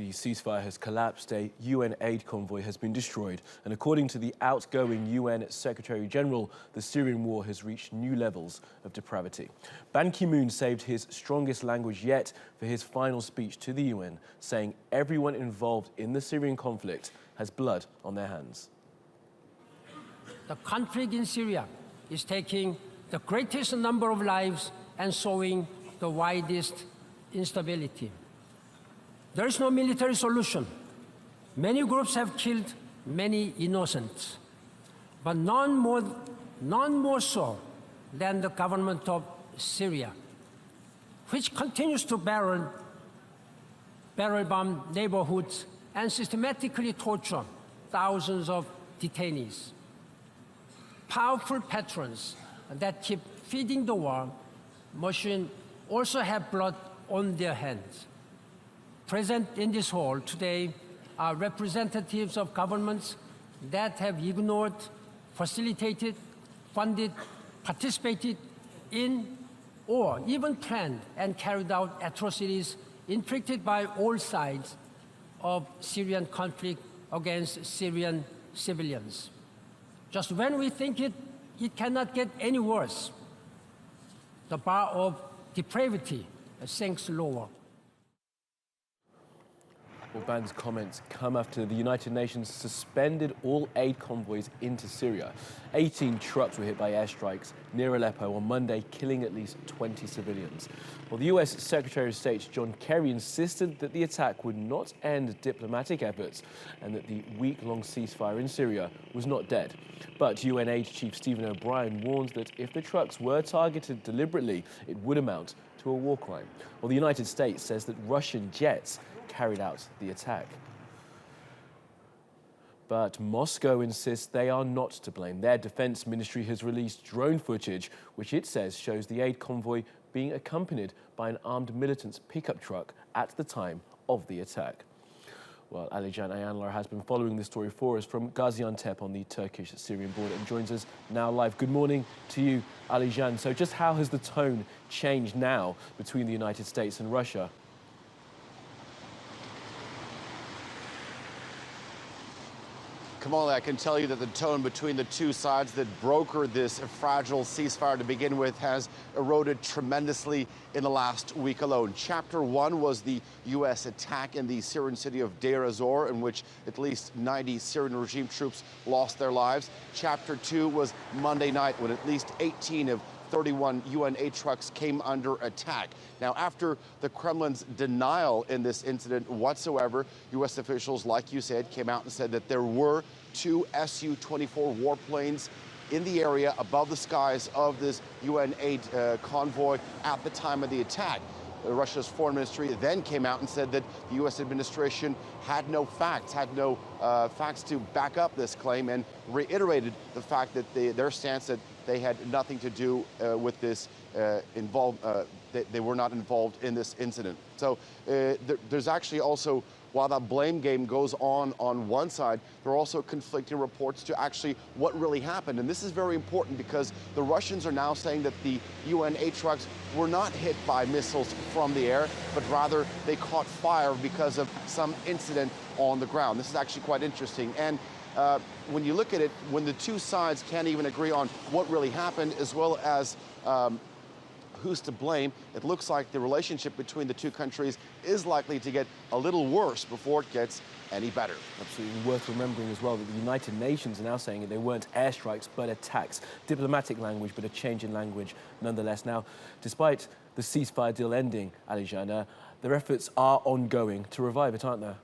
The ceasefire has collapsed, a UN aid convoy has been destroyed, and according to the outgoing UN Secretary-General, the Syrian war has reached new levels of depravity. Ban Ki-moon saved his strongest language yet for his final speech to the UN, saying everyone involved in the Syrian conflict has blood on their hands. The conflict in Syria is taking the greatest number of lives and sowing the widest instability. There is no military solution. Many groups have killed many innocents, but none more so than the government of Syria, which continues to barrel bomb neighborhoods and systematically torture thousands of detainees. Powerful patrons that keep feeding the war machine also have blood on their hands. Present in this hall today are representatives of governments that have ignored, facilitated, funded, participated in, or even planned and carried out atrocities inflicted by all sides of Syrian conflict against Syrian civilians. Just when we think it cannot get any worse, the bar of depravity sinks lower. Well, Ban's comments come after the United Nations suspended all aid convoys into Syria. 18 trucks were hit by airstrikes near Aleppo on Monday, killing at least 20 civilians. Well, the US Secretary of State John Kerry insisted that the attack would not end diplomatic efforts and that the week-long ceasefire in Syria was not dead. But UN Aid Chief Stephen O'Brien warned that if the trucks were targeted deliberately, it would amount to a war crime. Well, the United States says that Russian jets carried out the attack. But Moscow insists they are not to blame. Their defense ministry has released drone footage, which it says shows the aid convoy being accompanied by an armed militant's pickup truck at the time of the attack. Well, Alican Ayanlar has been following this story for us from Gaziantep on the Turkish-Syrian border and joins us now live. Good morning to you, Alican. So just how has the tone changed now between the United States and Russia? Kamala, I can tell you that the tone between the two sides that brokered this fragile ceasefire to begin with has eroded tremendously in the last week alone. Chapter 1 was the U.S. attack in the Syrian city of Deir ez-Zor, in which at least 90 Syrian regime troops lost their lives. Chapter 2 was Monday night, when at least 18 of 31 UN aid trucks came under attack. Now, after the Kremlin's denial in this incident whatsoever, U.S. officials, like you said, came out and said that there were 2 Su-24 warplanes in the area above the skies of this UN aid convoy at the time of the attack. Russia's foreign ministry then came out and said that the U.S. administration had no facts to back up this claim, and reiterated the fact that their stance that they had nothing to do with this they were not involved in this incident. So there's actually also, while that blame game goes on one side, there are also conflicting reports to actually what really happened. And this is very important because the Russians are now saying that the UN aid trucks were not hit by missiles from the air, but rather they caught fire because of some incident on the ground. This is actually quite interesting. And when you look at it, when the two sides can't even agree on what really happened, as well as who's to blame, it looks like the relationship between the two countries is likely to get a little worse before it gets any better. Absolutely worth remembering as well that the United Nations are now saying that they weren't airstrikes but attacks. Diplomatic language, but a change in language nonetheless. Now, despite the ceasefire deal ending, Alican, their efforts are ongoing to revive it, aren't there?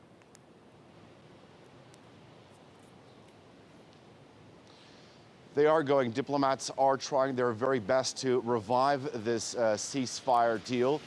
They are going. Diplomats are trying their very best to revive this ceasefire deal.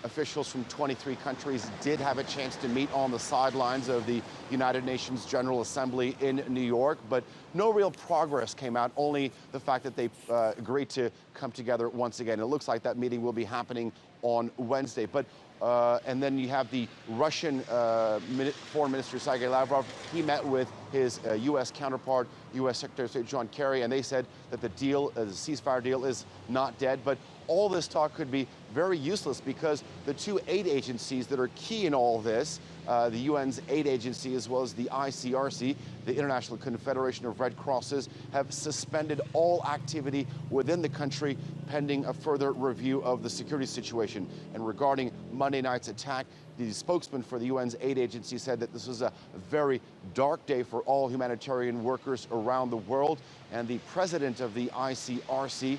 Officials from 23 countries did have a chance to meet on the sidelines of the United Nations General Assembly in New York, but no real progress came out, only the fact that they agreed to come together once again. It looks like that meeting will be happening on Wednesday. But and then you have the Russian Foreign Minister Sergei Lavrov. He met with his U.S. counterpart, U.S. Secretary of State John Kerry, and they said that the deal, the ceasefire deal, is not dead. But all this talk could be very useless because the two aid agencies that are key in all this, the UN's aid agency as well as the ICRC, the International Confederation of Red Crosses, have suspended all activity within the country pending a further review of the security situation. And regarding Monday night's attack, the spokesman for the UN's aid agency said that this was a very dark day for all humanitarian workers around the world. And the president of the ICRC,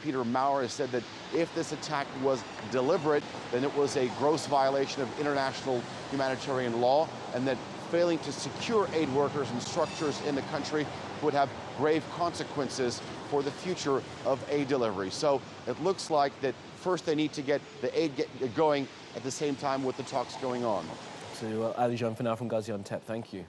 Peter Maurer, has said that if this attack was deliberate, then it was a gross violation of international humanitarian law, and that failing to secure aid workers and structures in the country would have grave consequences for the future of aid delivery. So it looks like that first they need to get the aid going at the same time with the talks going on. So, Alican for now from Gaziantep, thank you.